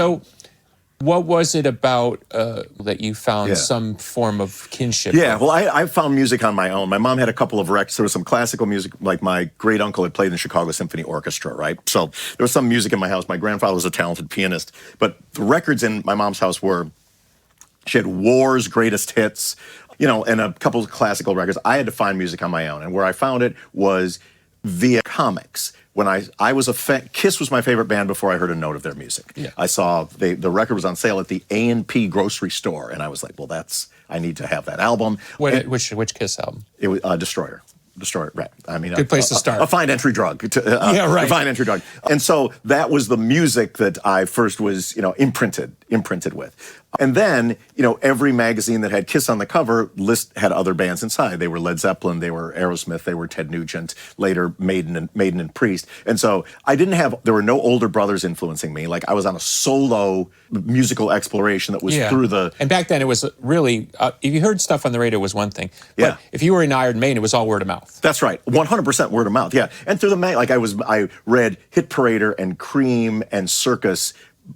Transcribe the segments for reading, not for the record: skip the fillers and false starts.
So what was it about that you found some form of kinship? Yeah, well, I found music on my own. My mom had a couple of records. There was some classical music, like my great uncle had played in the Chicago Symphony Orchestra, right? So there was some music in my house. My grandfather was a talented pianist. But the records in my mom's house were, she had War's greatest hits, you know, and a couple of classical records. I had to find music on my own. And where I found it was via comics. When I was a fan, Kiss was my favorite band before I heard a note of their music. Yeah. I saw the record was on sale at the A&P grocery store, and I was like, well, I need to have that album. Which Kiss album? It was Destroyer. Destroyer, right. I mean, good place to start. A fine entry drug. Yeah, right. A fine entry drug. And so that was the music that I first was, you know, imprinted with. And then, you know, every magazine that had Kiss on the cover had other bands inside. They were Led Zeppelin, they were Aerosmith, they were Ted Nugent, later Maiden and Priest. And so there were no older brothers influencing me. Like, I was on a solo musical exploration that was through the... And back then it was really, if you heard stuff on the radio, it was one thing. But if you were in Iron Maiden, it was all word of mouth. That's right. 100% word of mouth, yeah. And through the like I read Hit Parader and Cream and Circus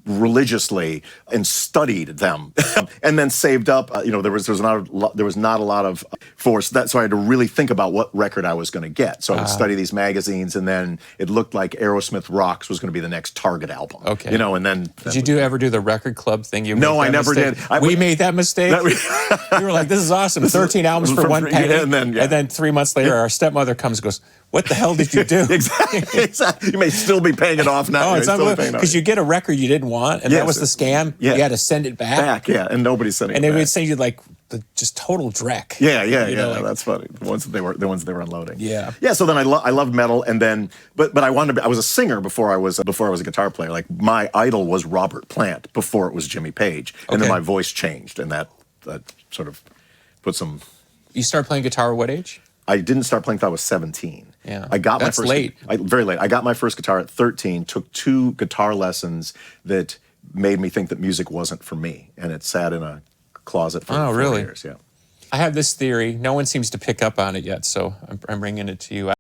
religiously and studied them and then saved up, you know, there was not a lot of force that, so I had to really think about what record I was going to get. So I would study these magazines, and then it looked like Aerosmith Rocks was going to be the next Target album. Okay. You know, and then did you ever do the record club thing? No, I never did. We made that mistake. You were like, this is awesome. 13 albums for one penny. And then 3 months later, our stepmother comes and goes, what the hell did you do? Exactly. You may still be paying it off now. Oh, it's unbelievable. Because you get a record you didn't want, and that was the scam. Yeah. You had to send it back. And nobody's sending it back. And they would send you like the just total dreck. Yeah. Like, that's funny. The ones that they were unloading. Yeah. So then I loved metal, and then but I wanted to I was a singer before I was a guitar player. Like, my idol was Robert Plant before it was Jimmy Page, and then my voice changed, and that sort of put some. You started playing guitar at what age? I didn't start playing until I was 17. Yeah, I got that's my first late. Very late. I got my first guitar at 13. Took 2 guitar lessons that made me think that music wasn't for me, and it sat in a closet for 4 years. Yeah. I have this theory. No one seems to pick up on it yet, so I'm bringing it to you.